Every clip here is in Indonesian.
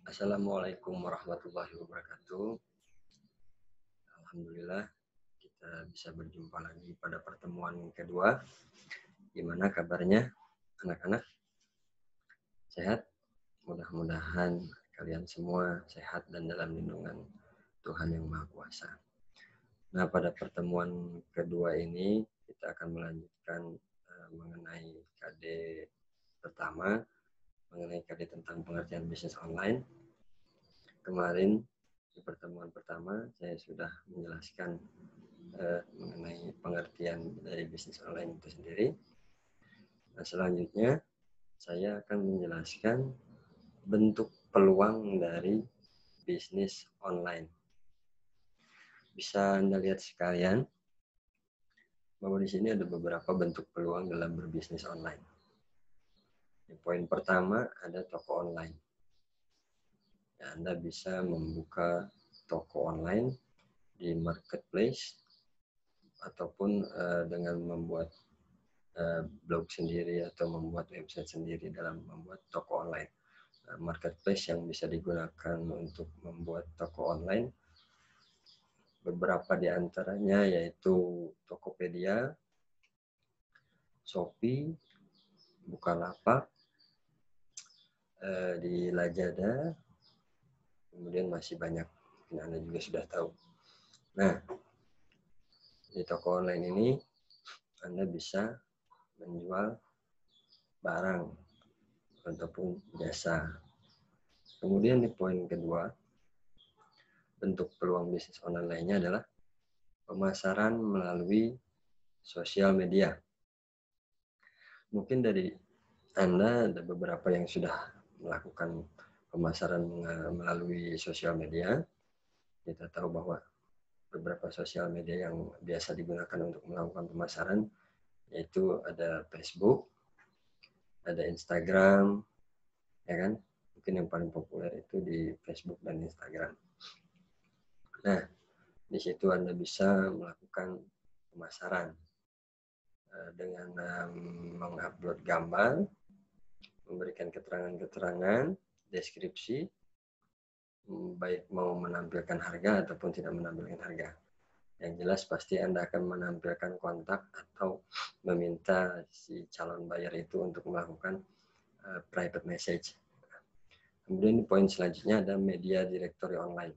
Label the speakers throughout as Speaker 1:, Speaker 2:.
Speaker 1: Assalamualaikum warahmatullahi wabarakatuh. Alhamdulillah kita bisa berjumpa lagi pada pertemuan kedua. Gimana kabarnya anak-anak? Sehat? Mudah-mudahan kalian semua sehat dan dalam lindungan Tuhan Yang Maha Kuasa. Nah, pada pertemuan kedua ini kita akan melanjutkan mengenai KD pertama, mengenai KD tentang pengertian bisnis online. Kemarin di pertemuan pertama saya sudah menjelaskan mengenai pengertian dari bisnis online itu sendiri. Nah, selanjutnya saya akan menjelaskan bentuk peluang dari bisnis online. Bisa Anda lihat sekalian bahwa di sini ada beberapa bentuk peluang dalam berbisnis online. Yang poin pertama ada toko online. Ya, Anda bisa membuka toko online di marketplace ataupun dengan membuat blog sendiri atau membuat website sendiri dalam membuat toko online. Marketplace yang bisa digunakan untuk membuat toko online beberapa di antaranya yaitu Tokopedia, Shopee, Bukalapak, di Lazada, kemudian masih banyak, mungkin Anda juga sudah tahu. Nah, di toko online ini Anda bisa menjual barang ataupun jasa. Kemudian di poin kedua, bentuk peluang bisnis online lainnya adalah pemasaran melalui sosial media. Mungkin dari Anda ada beberapa yang sudah melakukan pemasaran melalui sosial media. Kita tahu bahwa beberapa sosial media yang biasa digunakan untuk melakukan pemasaran yaitu ada Facebook, ada Instagram, ya kan? Mungkin yang paling populer itu di Facebook dan Instagram. Nah, di situ Anda bisa melakukan pemasaran dengan mengupload gambar, memberikan keterangan-keterangan, deskripsi, baik mau menampilkan harga ataupun tidak menampilkan harga. Yang jelas pasti Anda akan menampilkan kontak atau meminta si calon buyer itu untuk melakukan private message. Kemudian poin selanjutnya ada media directory online.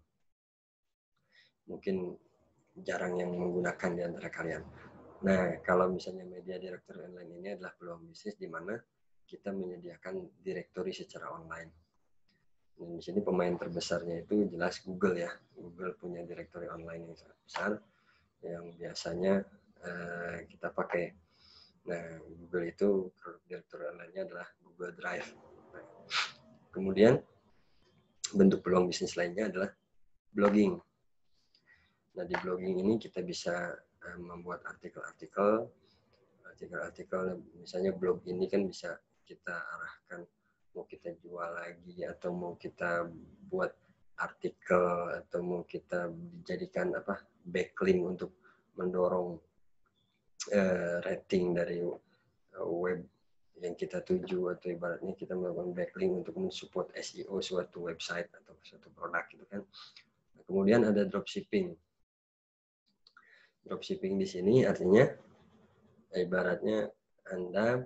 Speaker 1: Mungkin jarang yang menggunakan di antara kalian. Nah, kalau misalnya media directory online ini adalah peluang bisnis di mana kita menyediakan directory secara online. Dan di sini pemain terbesarnya itu jelas Google ya. Google punya directory online yang sangat besar yang biasanya kita pakai. Nah, Google itu produk directory online-nya adalah Google Drive. Nah, kemudian bentuk peluang bisnis lainnya adalah blogging. Nah, di blogging ini kita bisa membuat artikel-artikel, misalnya blog ini kan bisa kita arahkan mau kita jual lagi atau mau kita buat artikel atau mau kita jadikan backlink untuk mendorong rating dari web yang kita tuju, atau ibaratnya kita melakukan backlink untuk mensupport SEO suatu website atau suatu produk gitu kan. Nah, kemudian ada dropshipping. Dropshipping di sini artinya ibaratnya Anda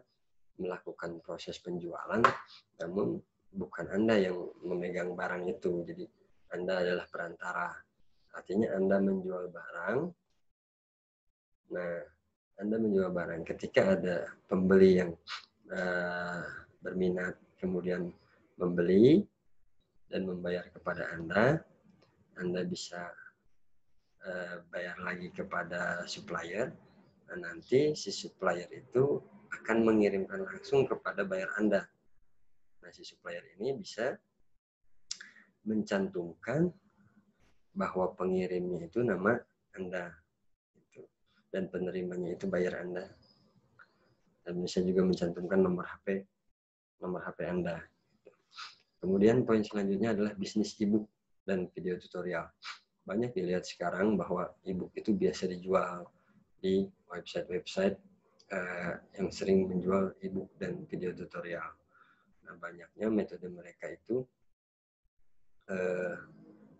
Speaker 1: melakukan proses penjualan, namun bukan Anda yang memegang barang itu. Jadi Anda adalah perantara. Artinya Anda menjual barang. Nah, Anda menjual barang. Ketika ada pembeli yang berminat, kemudian membeli dan membayar kepada Anda bisa bayar lagi kepada supplier. Nah, nanti si supplier itu akan mengirimkan langsung kepada buyer Anda. Nah, si supplier ini bisa mencantumkan bahwa pengirimnya itu nama Anda gitu, dan penerimanya itu buyer Anda. Dan bisa juga mencantumkan nomor HP Anda. Kemudian poin selanjutnya adalah bisnis ebook dan video tutorial. Banyak dilihat sekarang bahwa ebook itu biasa dijual di website-website yang sering menjual ebook dan video tutorial. Nah, banyaknya metode mereka itu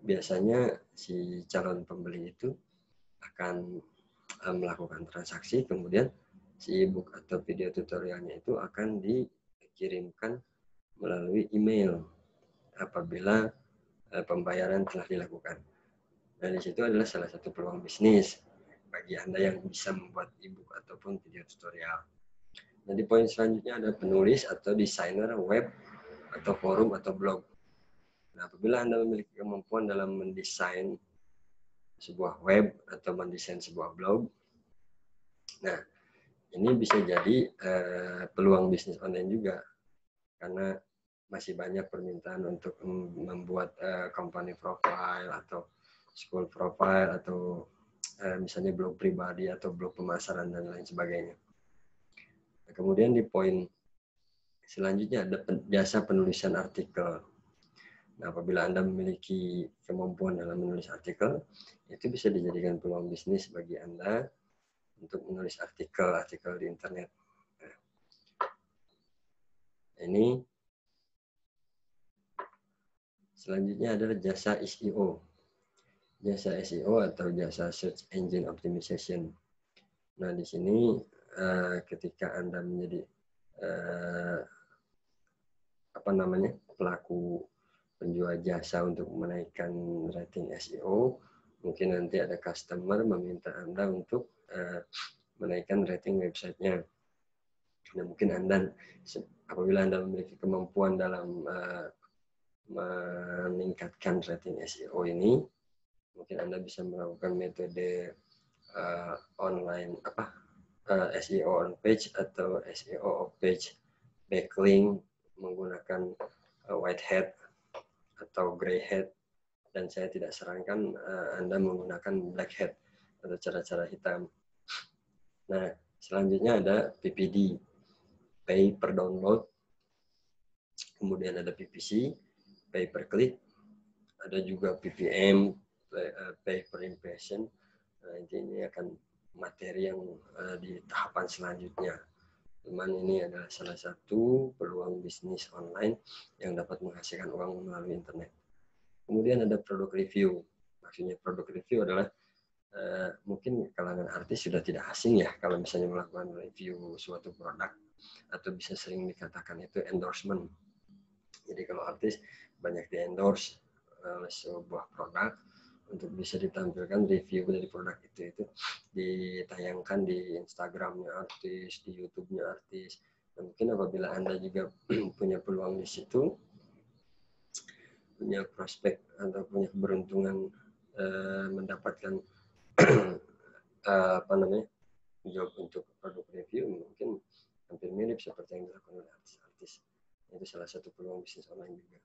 Speaker 1: biasanya si calon pembeli itu akan melakukan transaksi, kemudian si e-book atau video tutorialnya itu akan dikirimkan melalui email apabila pembayaran telah dilakukan. Nah, di situ adalah salah satu peluang bisnis bagi Anda yang bisa membuat e-book ataupun video tutorial. Nah, di poin selanjutnya ada penulis atau desainer web atau forum atau blog. Nah, apabila Anda memiliki kemampuan dalam mendesain sebuah web atau mendesain sebuah blog, nah ini bisa jadi peluang bisnis online juga, karena masih banyak permintaan untuk membuat company profile atau school profile atau misalnya blog pribadi atau blog pemasaran dan lain sebagainya. Nah, kemudian di poin selanjutnya ada jasa penulisan artikel. Nah, apabila Anda memiliki kemampuan dalam menulis artikel, itu bisa dijadikan peluang bisnis bagi Anda untuk menulis artikel di internet. Nah, ini selanjutnya adalah jasa SEO. Jasa SEO atau jasa Search Engine Optimization. Nah, di sini ketika Anda menjadi pelaku penjual jasa untuk menaikkan rating SEO, mungkin nanti ada customer meminta Anda untuk menaikkan rating websitenya. Nah, mungkin apabila Anda memiliki kemampuan dalam meningkatkan rating SEO ini, mungkin Anda bisa melakukan metode online SEO on page atau SEO off page, backlink menggunakan white hat atau gray hat, dan saya tidak sarankan Anda menggunakan black hat atau cara-cara hitam. Nah, selanjutnya ada PPD, pay per download, kemudian ada PPC, pay per click, ada juga PPM, pay per impression. Nah, ini akan materi yang di tahapan selanjutnya. Cuman ini adalah salah satu peluang bisnis online yang dapat menghasilkan uang melalui internet. Kemudian ada produk review. Maksudnya produk review adalah mungkin kalangan artis sudah tidak asing ya kalau misalnya melakukan review suatu produk, atau bisa sering dikatakan itu endorsement. Jadi kalau artis banyak di-endorse oleh sebuah produk untuk bisa ditampilkan review dari produk itu ditayangkan di Instagramnya artis, di YouTube-nya artis. Dan mungkin apabila Anda juga punya peluang di situ, punya prospek atau punya keberuntungan mendapatkan job untuk produk review, mungkin hampir mirip seperti yang dilakukan oleh artis-artis. Itu salah satu peluang bisnis online juga.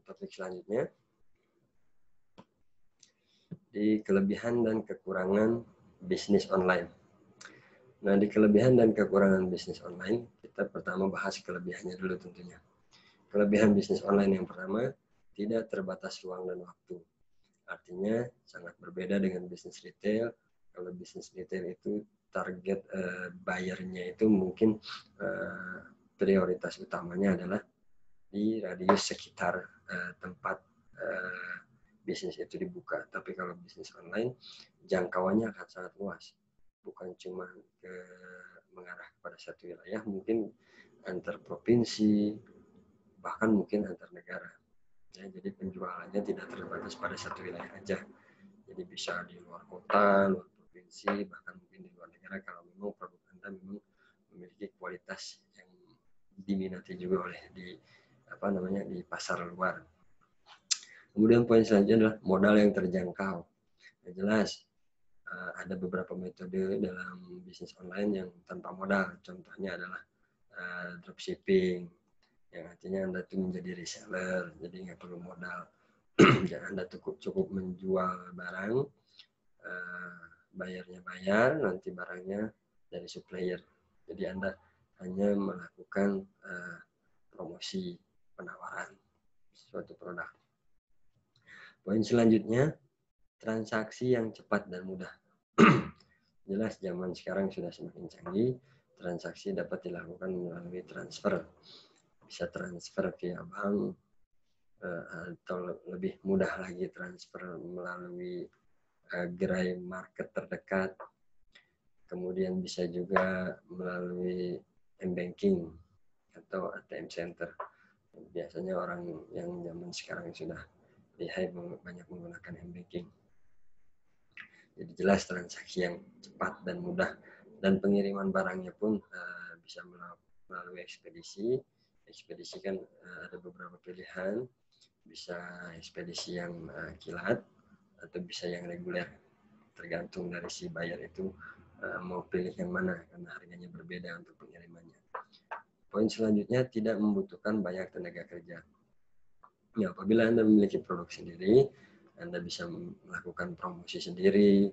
Speaker 1: Topik selanjutnya, di kelebihan dan kekurangan bisnis online. Nah, di kelebihan dan kekurangan bisnis online, kita pertama bahas kelebihannya dulu tentunya. Kelebihan bisnis online yang pertama, tidak terbatas ruang dan waktu. Artinya sangat berbeda dengan bisnis retail. Kalau bisnis retail itu target buyernya itu mungkin prioritas utamanya adalah di radius sekitar tempat bisnis itu dibuka. Tapi kalau bisnis online, jangkauannya akan sangat luas. Bukan cuma mengarah kepada satu wilayah, mungkin antar provinsi, bahkan mungkin antar negara. Ya, jadi penjualannya tidak terbatas pada satu wilayah aja. Jadi bisa di luar kota, luar provinsi, bahkan mungkin di luar negara kalau memang produk Anda memang memiliki kualitas yang diminati juga oleh di pasar luar. Kemudian poin selanjutnya adalah modal yang terjangkau. Yang jelas ada beberapa metode dalam bisnis online yang tanpa modal. Contohnya adalah dropshipping, yang artinya Anda tuh menjadi reseller, jadi nggak perlu modal. Dan Anda cukup menjual barang, bayarnya bayar, nanti barangnya dari supplier. Jadi Anda hanya melakukan promosi, penawaran suatu produk. Poin selanjutnya, transaksi yang cepat dan mudah. Jelas zaman sekarang sudah semakin canggih, transaksi dapat dilakukan melalui transfer. Bisa transfer via bank, atau lebih mudah lagi transfer melalui gerai market terdekat. Kemudian bisa juga melalui m-banking atau ATM center. Biasanya orang yang zaman sekarang sudah lihai banyak menggunakan m-banking. Jadi jelas transaksi yang cepat dan mudah, dan pengiriman barangnya pun bisa melalui ekspedisi. Ekspedisi kan ada beberapa pilihan, bisa ekspedisi yang kilat atau bisa yang reguler, tergantung dari si buyer itu mau pilih yang mana karena harganya berbeda untuk pengirimannya. Poin selanjutnya, tidak membutuhkan banyak tenaga kerja. Ya, apabila Anda memiliki produk sendiri, Anda bisa melakukan promosi sendiri,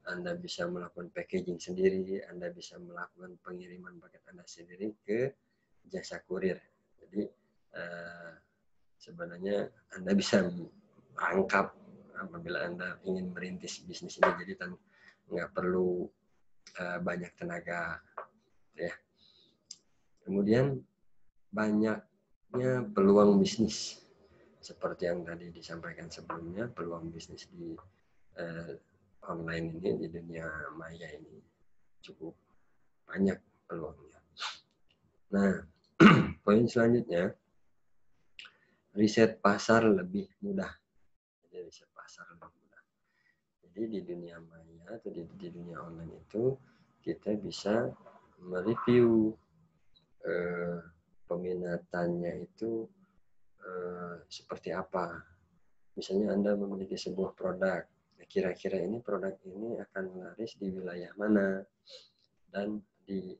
Speaker 1: Anda bisa melakukan packaging sendiri, Anda bisa melakukan pengiriman paket Anda sendiri ke jasa kurir. Jadi sebenarnya Anda bisa merangkap apabila Anda ingin merintis bisnis ini, jadi nggak perlu banyak tenaga, ya. Kemudian banyaknya peluang bisnis, seperti yang tadi disampaikan sebelumnya, peluang bisnis di online ini, di dunia maya ini cukup banyak peluangnya. Nah, poin selanjutnya, riset pasar lebih mudah. Jadi riset pasar lebih mudah. Jadi di dunia maya atau di dunia online itu kita bisa mereview peminatannya itu seperti apa. Misalnya Anda memiliki sebuah produk, kira-kira ini produk ini akan laris di wilayah mana, dan di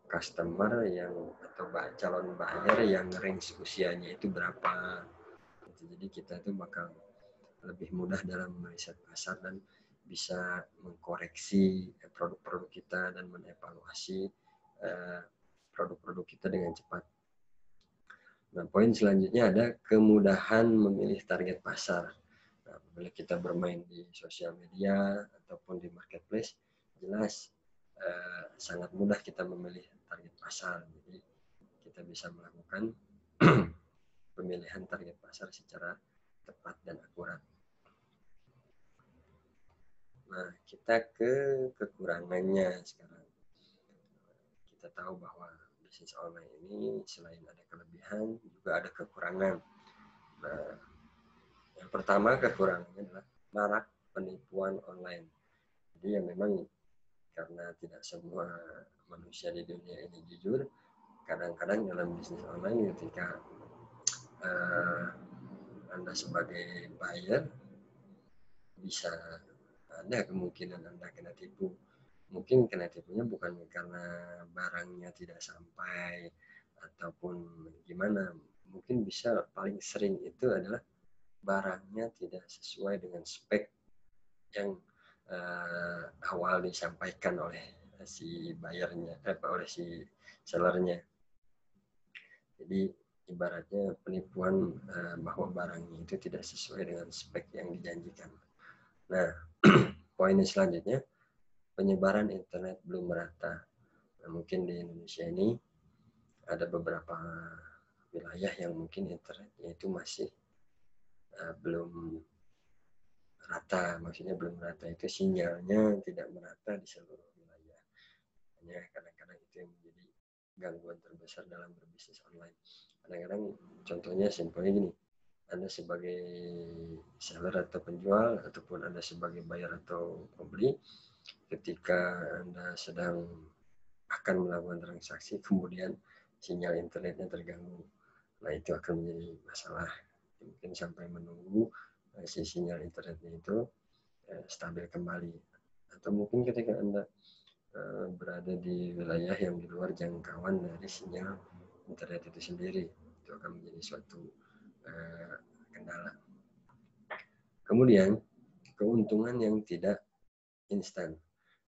Speaker 1: customer yang atau calon buyer yang range usianya itu berapa. Jadi kita itu bakal lebih mudah dalam meriset pasar dan bisa mengkoreksi produk-produk kita dan menevaluasi produk-produk kita dengan cepat. Nah, poin selanjutnya ada kemudahan memilih target pasar. Nah, apabila kita bermain di sosial media ataupun di marketplace, jelas sangat mudah kita memilih target pasar. Jadi kita bisa melakukan pemilihan target pasar secara tepat dan akurat. Nah, kita ke kekurangannya sekarang. Kita tahu bahwa bisnis online ini selain ada kelebihan, juga ada kekurangan. Nah, yang pertama kekurangannya adalah marak penipuan online. Jadi ya memang karena tidak semua manusia di dunia ini jujur, kadang-kadang dalam bisnis online ketika Anda sebagai buyer bisa ada kemungkinan Anda kena tipu. Mungkin kena tipunya bukan karena barangnya tidak sampai ataupun gimana. Mungkin bisa paling sering itu adalah barangnya tidak sesuai dengan spek yang awal disampaikan oleh si bayarnya, oleh si sellernya. Jadi ibaratnya penipuan bahwa barangnya itu tidak sesuai dengan spek yang dijanjikan. Nah, poin selanjutnya, penyebaran internet belum merata. Nah, mungkin di Indonesia ini ada beberapa wilayah yang mungkin internetnya itu masih belum rata. Maksudnya belum rata itu sinyalnya tidak merata di seluruh wilayah. Hanya kadang-kadang itu yang menjadi gangguan terbesar dalam berbisnis online. Kadang-kadang contohnya simpelnya gini, Anda sebagai seller atau penjual ataupun Anda sebagai buyer atau pembeli, ketika Anda sedang akan melakukan transaksi, kemudian sinyal internetnya terganggu. Nah, itu akan menjadi masalah. Mungkin sampai menunggu si sinyal internetnya itu stabil kembali. Atau mungkin ketika Anda berada di wilayah yang di luar jangkauan dari sinyal internet itu sendiri, itu akan menjadi suatu kendala. Kemudian, keuntungan yang tidak instan.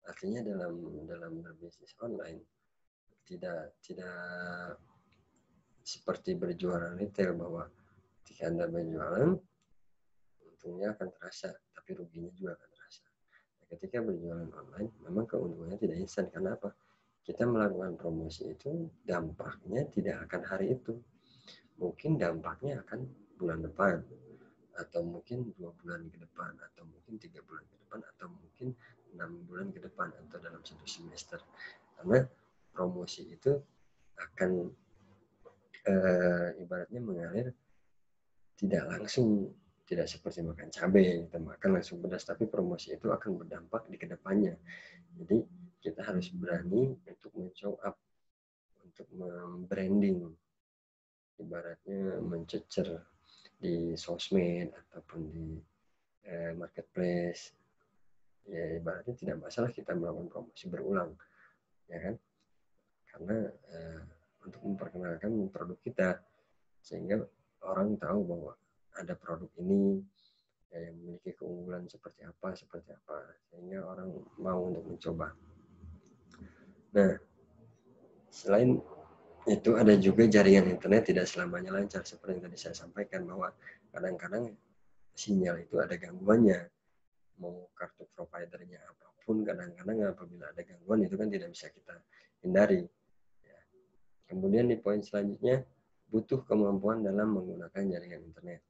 Speaker 1: Artinya dalam berbisnis online tidak seperti berjualan retail bahwa ketika Anda berjualan untungnya akan terasa, tapi ruginya juga akan terasa. Nah, ketika berjualan online memang keuntungannya tidak instan. Karena apa? Kita melakukan promosi itu dampaknya tidak akan hari itu. Mungkin dampaknya akan bulan depan, atau mungkin 2 bulan ke depan, atau mungkin 3 bulan ke depan, atau mungkin 6 bulan ke depan, atau dalam 1 semester. Karena promosi itu akan ibaratnya mengalir tidak langsung, tidak seperti makan cabai, kita makan langsung pedas, tapi promosi itu akan berdampak di kedepannya. Jadi kita harus berani untuk men-show up, untuk membranding, ibaratnya mencecer di sosmed ataupun di marketplace. Ya ibaratnya tidak masalah kita melakukan promosi berulang, ya kan? Karena untuk memperkenalkan produk kita, sehingga orang tahu bahwa ada produk ini yang memiliki keunggulan seperti apa, sehingga orang mau untuk mencoba. Nah, selain itu ada juga jaringan internet tidak selamanya lancar, seperti yang tadi saya sampaikan, bahwa kadang-kadang sinyal itu ada gangguannya. Mau kartu providernya apapun, kadang-kadang apabila ada gangguan itu kan tidak bisa kita hindari. Ya. Kemudian di poin selanjutnya, butuh kemampuan dalam menggunakan jaringan internet.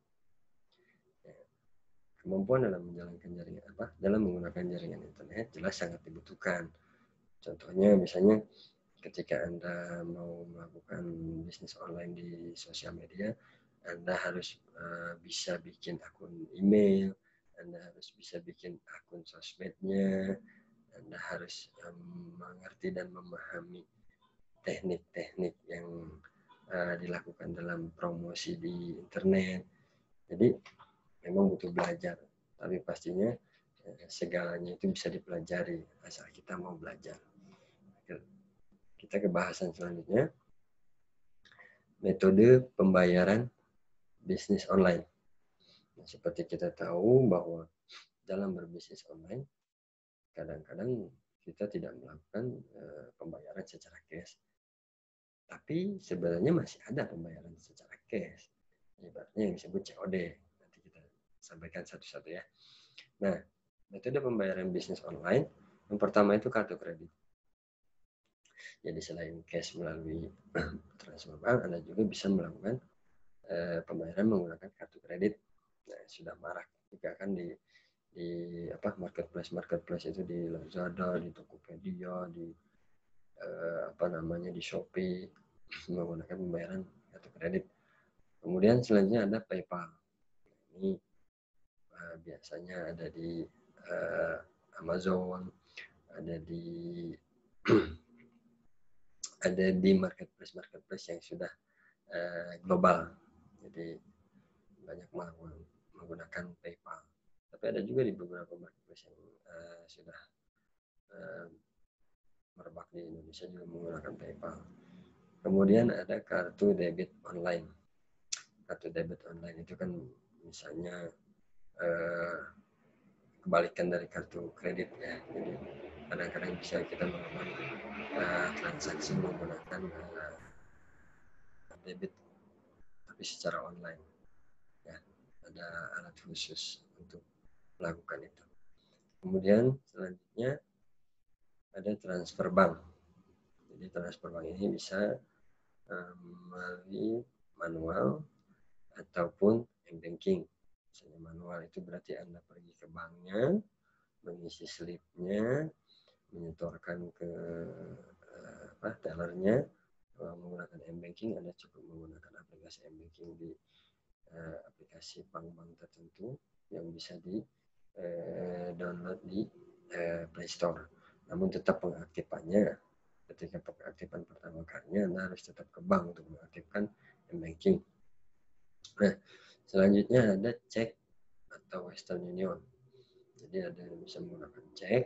Speaker 1: Ya. Kemampuan dalam menjalankan jaringan dalam menggunakan jaringan internet jelas sangat dibutuhkan. Contohnya misalnya ketika Anda mau melakukan bisnis online di sosial media, Anda harus bisa bikin akun email, Anda harus bisa bikin akun sosmednya, Anda harus mengerti dan memahami teknik-teknik yang dilakukan dalam promosi di internet. Jadi memang butuh belajar, tapi pastinya segalanya itu bisa dipelajari asal kita mau belajar. Kita ke bahasan selanjutnya, metode pembayaran bisnis online. Nah, seperti kita tahu bahwa dalam berbisnis online, kadang-kadang kita tidak melakukan pembayaran secara cash. Tapi sebenarnya masih ada pembayaran secara cash. Ibaratnya yang disebut COD. Nanti kita sampaikan satu-satu ya. Nah, metode pembayaran bisnis online, yang pertama itu kartu kredit. Jadi selain cash melalui transfer bank, Anda juga bisa melakukan pembayaran menggunakan kartu kredit. Nah, sudah marak juga kan di marketplace itu, di Lazada, di Tokopedia, di di Shopee, menggunakan pembayaran kartu kredit. Kemudian selanjutnya ada PayPal. Ini biasanya ada di Amazon, ada di marketplace yang sudah global. Jadi banyak menggunakan PayPal. Tapi ada juga di beberapa marketplace yang sudah merebak di Indonesia juga menggunakan PayPal. Kemudian ada kartu debit online. Kartu debit online itu kan misalnya kebalikan dari kartu kredit ya. Jadi kadang-kadang bisa kita melakukan transaksi menggunakan debit tapi secara online. Ya, ada alat khusus untuk melakukan itu. Kemudian selanjutnya ada transfer bank. Jadi transfer bank ini bisa melalui manual ataupun m-banking. Misalnya manual itu berarti Anda pergi ke banknya, mengisi slipnya, menyetorkan ke tellernya. Menggunakan m-banking, Anda cukup menggunakan aplikasi m-banking di aplikasi bank-bank tertentu yang bisa di download di Play Store. Namun tetap pengaktifannya, ketika pengaktifan pertama kalinya Anda harus tetap ke bank untuk mengaktifkan m-banking. Nah, selanjutnya ada cek atau Western Union. Jadi ada yang bisa menggunakan cek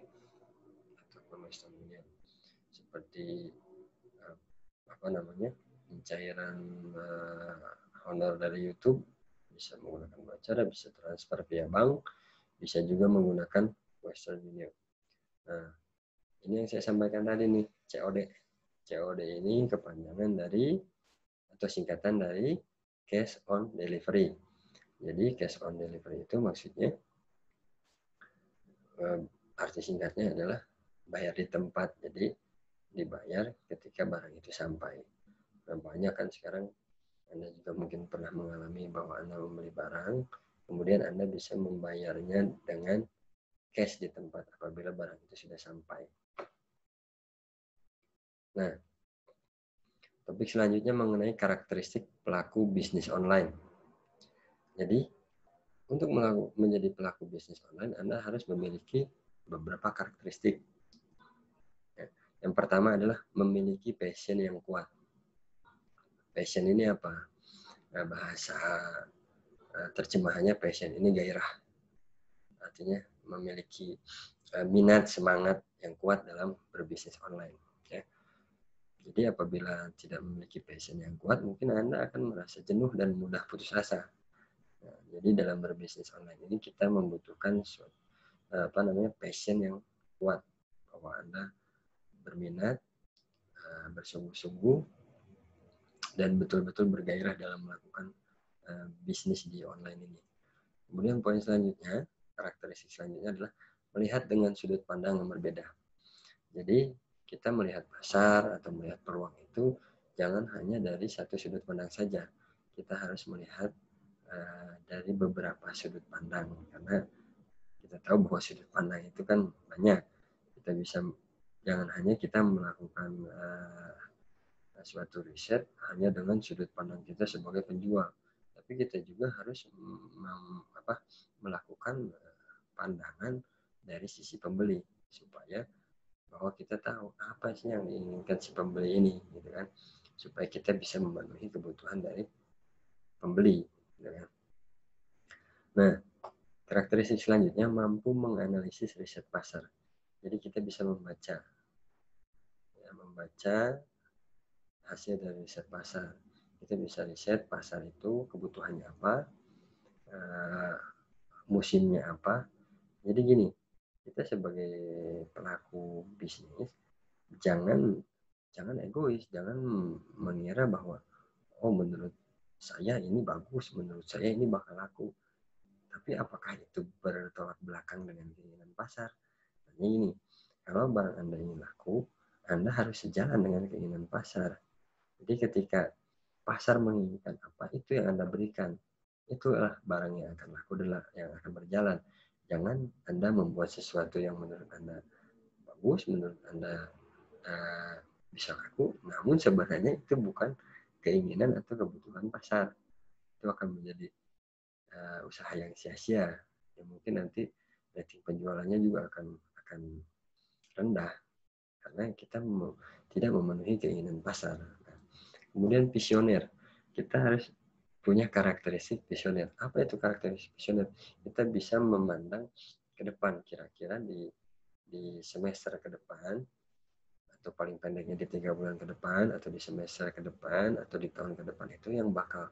Speaker 1: ataupun Western Union. Seperti pencairan honor dari YouTube bisa menggunakan voucher, bisa transfer via bank, bisa juga menggunakan Western Union. Nah, ini yang saya sampaikan tadi nih, COD. COD ini kepanjangan dari atau singkatan dari cash on delivery. Jadi cash on delivery itu maksudnya arti singkatnya adalah bayar di tempat. Jadi dibayar ketika barang itu sampai. Nah, banyak kan sekarang Anda juga mungkin pernah mengalami bahwa Anda membeli barang, kemudian Anda bisa membayarnya dengan cash di tempat apabila barang itu sudah sampai. Nah, topik selanjutnya mengenai karakteristik pelaku bisnis online. Jadi, untuk menjadi pelaku bisnis online, Anda harus memiliki beberapa karakteristik. Yang pertama adalah memiliki passion yang kuat. Passion ini apa? Bahasa terjemahannya passion ini gairah. Artinya memiliki minat, semangat yang kuat dalam berbisnis online. Ya. Jadi apabila tidak memiliki passion yang kuat, mungkin Anda akan merasa jenuh dan mudah putus asa. Nah, jadi dalam berbisnis online ini kita membutuhkan passion yang kuat, bahwa Anda berminat, bersungguh-sungguh, dan betul-betul bergairah dalam melakukan bisnis di online ini. Kemudian poin selanjutnya, karakteristik selanjutnya adalah melihat dengan sudut pandang yang berbeda. Jadi kita melihat pasar atau melihat peluang itu jangan hanya dari satu sudut pandang saja. Kita harus melihat dari beberapa sudut pandang, karena kita tahu bahwa sudut pandang itu kan banyak. Kita bisa, jangan hanya kita melakukan suatu riset hanya dengan sudut pandang kita sebagai penjual, tapi kita juga harus melakukan pandangan dari sisi pembeli, supaya bahwa kita tahu apa sih yang diinginkan si pembeli ini, gitu kan, supaya kita bisa memenuhi kebutuhan dari pembeli, gitu kan. Nah, karakteristik selanjutnya mampu menganalisis riset pasar. Jadi kita bisa membaca hasil dari riset pasar. Kita bisa riset pasar itu kebutuhannya apa, musimnya apa. Jadi gini, kita sebagai pelaku bisnis jangan egois, jangan mengira bahwa menurut saya ini bagus, menurut saya ini bakal laku. Tapi apakah itu bertolak belakang dengan keinginan pasar? Hanya ini, kalau barang Anda ingin laku, Anda harus sejalan dengan keinginan pasar. Jadi ketika pasar menginginkan apa, itu yang Anda berikan. Itulah barang yang akan laku, yang akan berjalan. Jangan Anda membuat sesuatu yang menurut Anda bagus, menurut Anda bisa laku, namun sebenarnya itu bukan keinginan atau kebutuhan pasar. Itu akan menjadi usaha yang sia-sia. Ya, mungkin nanti rating penjualannya juga akan rendah karena kita tidak memenuhi keinginan pasar. Nah, kemudian visioner, kita harus punya karakteristik visioner. Apa itu karakteristik visioner? Kita bisa memandang ke depan, kira-kira di semester ke depan, atau paling pendeknya di 3 bulan ke depan, atau di semester ke depan, atau di tahun ke depan, itu yang bakal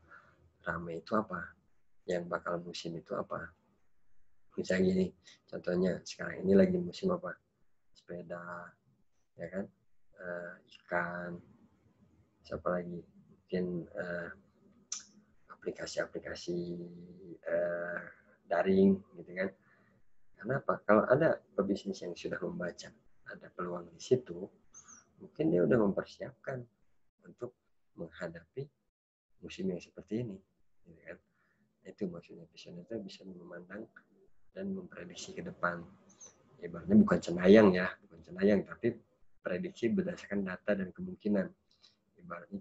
Speaker 1: ramai itu apa, yang bakal musim itu apa. Misalnya gini, contohnya sekarang ini lagi musim apa? Sepeda, ya kan, ikan, siapa lagi, mungkin aplikasi-aplikasi daring, gitu kan. Kenapa? Kalau ada pebisnis yang sudah membaca ada peluang di situ, mungkin dia udah mempersiapkan untuk menghadapi musim yang seperti ini, gitu kan. Itu maksudnya visioner, itu bisa memandang dan memprediksi ke depan. Ibaratnya bukan cenayang, tapi prediksi berdasarkan data dan kemungkinan. Ibaratnya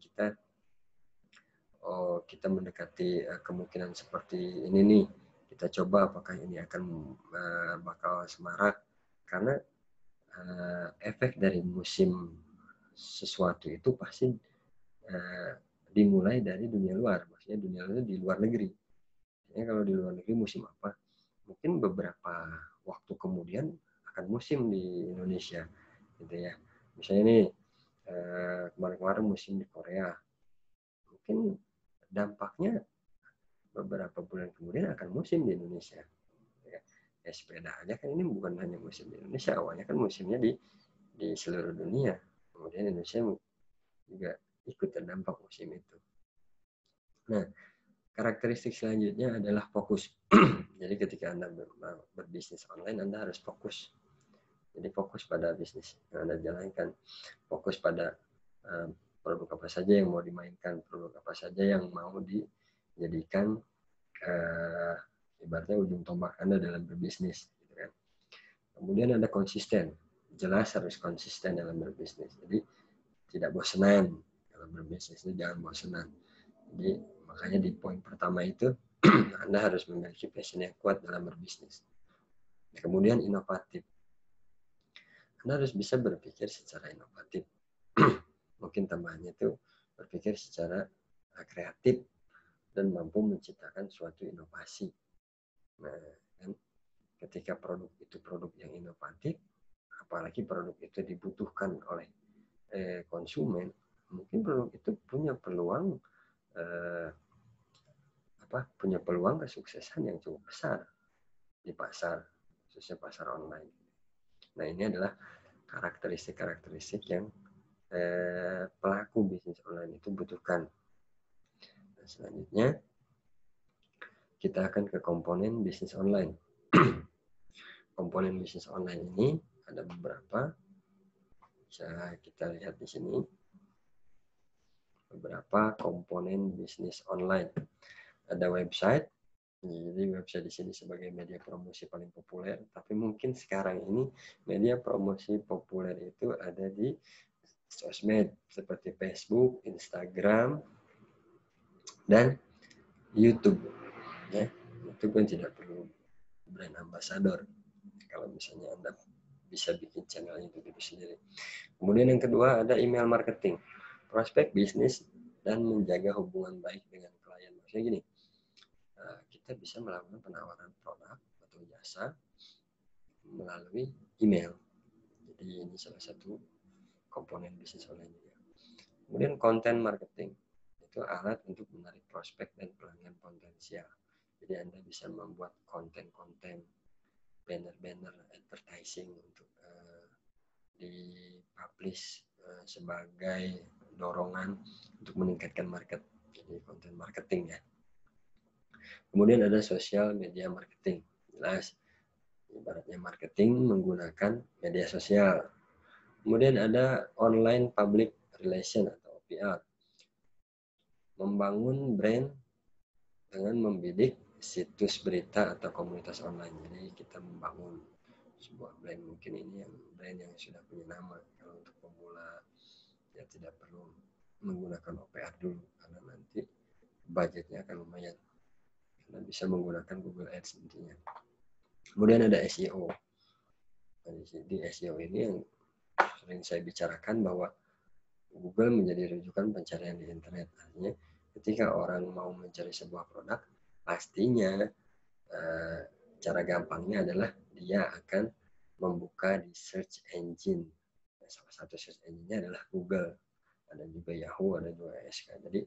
Speaker 1: kita mendekati kemungkinan seperti ini nih, kita coba apakah ini akan bakal semarak, karena efek dari musim sesuatu itu pasti dimulai dari dunia luar, maksudnya dunia luar di luar negeri. Jadi kalau di luar negeri musim apa, mungkin beberapa waktu kemudian akan musim di Indonesia, gitu ya. Misalnya nih kemarin-kemarin musim di Korea, mungkin dampaknya beberapa bulan kemudian akan musim di Indonesia. Ya sepeda aja kan ini bukan hanya musim di Indonesia, awalnya kan musimnya di seluruh dunia. Kemudian Indonesia juga ikut terdampak musim itu. Nah, karakteristik selanjutnya adalah fokus. Jadi ketika Anda berbisnis online, Anda harus fokus. Jadi fokus pada bisnis yang Anda jalankan. Fokus pada produk apa saja yang mau dimainkan, produk apa saja yang mau dijadikan ibaratnya ujung tombak Anda dalam berbisnis. Gitu kan. Kemudian ada konsisten, jelas harus konsisten dalam berbisnis. Jadi tidak bosanan dalam berbisnis, itu jangan bosanan. Jadi makanya di poin pertama itu Anda harus memiliki passion yang kuat dalam berbisnis. Kemudian inovatif. Anda harus bisa berpikir secara inovatif. Mungkin tambahannya itu berpikir secara kreatif dan mampu menciptakan suatu inovasi. Nah, kan ketika produk itu produk yang inovatif, apalagi produk itu dibutuhkan oleh konsumen, mungkin produk itu punya peluang punya peluang kesuksesan yang cukup besar di pasar, khususnya pasar online. Nah, ini adalah karakteristik yang pelaku bisnis online itu butuhkan. Nah, selanjutnya kita akan ke komponen bisnis online. Komponen bisnis online ini ada beberapa. Bisa kita lihat di sini. Beberapa komponen bisnis online. Ada website. Jadi website di sini sebagai media promosi paling populer. Tapi mungkin sekarang ini media promosi populer itu ada di sosmed seperti Facebook, Instagram, dan YouTube. Ya, YouTube kan tidak perlu brand ambassador. Kalau misalnya Anda bisa bikin channel YouTube itu sendiri. Kemudian yang kedua ada email marketing, prospek bisnis dan menjaga hubungan baik dengan klien. Maksudnya gini, kita bisa melakukan penawaran produk atau jasa melalui email. Jadi ini salah satu komponen bisnis online juga. Kemudian konten marketing, itu alat untuk menarik prospek dan pelanggan potensial. Jadi Anda bisa membuat konten-konten, banner-banner, advertising untuk dipublish sebagai dorongan untuk meningkatkan market. Jadi konten marketing ya. Kemudian ada social media marketing. Jelas, ibaratnya marketing menggunakan media sosial. Kemudian ada online public relation atau PR. Membangun brand dengan membidik situs berita atau komunitas online. Jadi kita membangun sebuah brand, mungkin ini yang brand yang sudah punya nama. Kalau untuk pemula ya tidak perlu menggunakan OPR dulu karena nanti budgetnya akan lumayan. Karena bisa menggunakan Google Ads intinya. Kemudian ada SEO. Nah, di SEO ini yang sering saya bicarakan bahwa Google menjadi rujukan pencarian di internet. Artinya ketika orang mau mencari sebuah produk, pastinya cara gampangnya adalah dia akan membuka di search engine. Nah, salah satu search engine-nya adalah Google. Ada juga Yahoo, ada juga SK. Jadi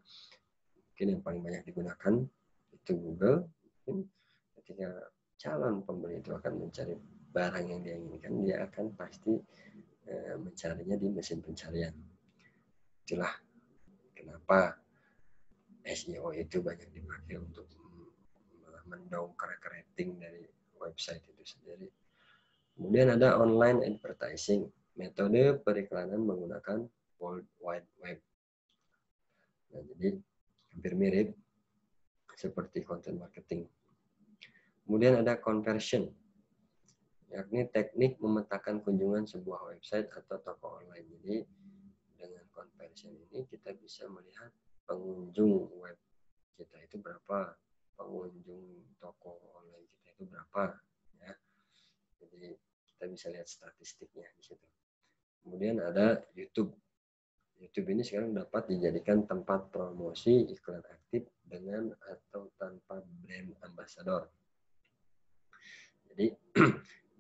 Speaker 1: mungkin yang paling banyak digunakan itu Google. Mungkin ketika calon pembeli itu akan mencari barang yang dia inginkan, dia akan pasti mencarinya di mesin pencarian. Itulah kenapa SEO itu banyak dipakai untuk mendongkrak rating dari website itu sendiri. Kemudian ada online advertising, metode periklanan menggunakan World Wide Web. Nah, jadi hampir mirip seperti content marketing. Kemudian ada conversion, yakni teknik memetakan kunjungan sebuah website atau toko online. Jadi dengan conversion ini kita bisa melihat pengunjung web kita itu berapa, pengunjung toko online kita itu berapa, ya. Jadi kita bisa lihat statistiknya di situ. Kemudian ada YouTube. YouTube ini sekarang dapat dijadikan tempat promosi iklan aktif dengan atau tanpa brand ambassador. Jadi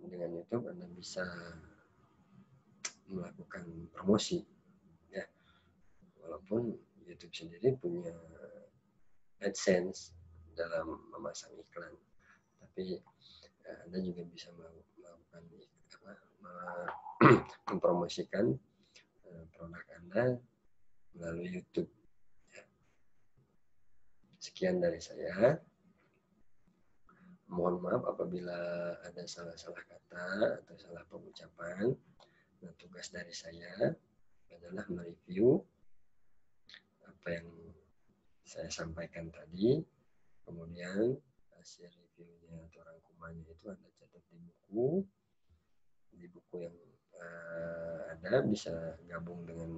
Speaker 1: dengan YouTube Anda bisa melakukan promosi, ya. Walaupun YouTube sendiri punya AdSense dalam memasang iklan, tapi Anda juga bisa melakukan mempromosikan produk Anda melalui YouTube. Sekian dari saya. Mohon maaf apabila ada salah-salah kata atau salah pengucapan. Nah, tugas dari saya adalah mereview apa yang saya sampaikan tadi, kemudian hasil reviewnya atau rangkumannya itu Anda catat di buku yang ada, bisa gabung dengan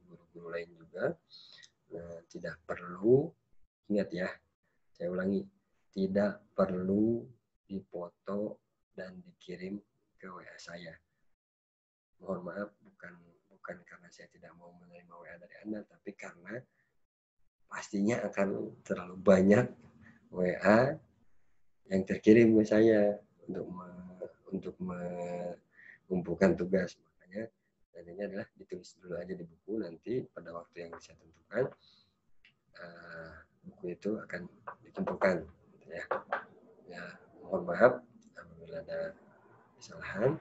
Speaker 1: guru-guru lain juga. Nah, tidak perlu, ingat ya, saya ulangi, tidak perlu dipoto dan dikirim ke WA saya. Mohon maaf, bukan karena saya tidak mau menerima WA dari Anda, tapi karena pastinya akan terlalu banyak WA yang terkirim ke saya untuk mengumpulkan tugas. Makanya dan ini adalah ditulis dulu aja di buku, nanti pada waktu yang saya tentukan buku itu akan dikumpulkan ya. Ya, mohon maaf apabila ada kesalahan.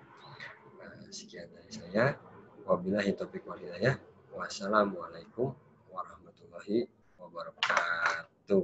Speaker 1: Sekian dari saya. Wabillahi taufiq wal hidayah. Wassalamualaikum warahmatullahi wabarakatuh.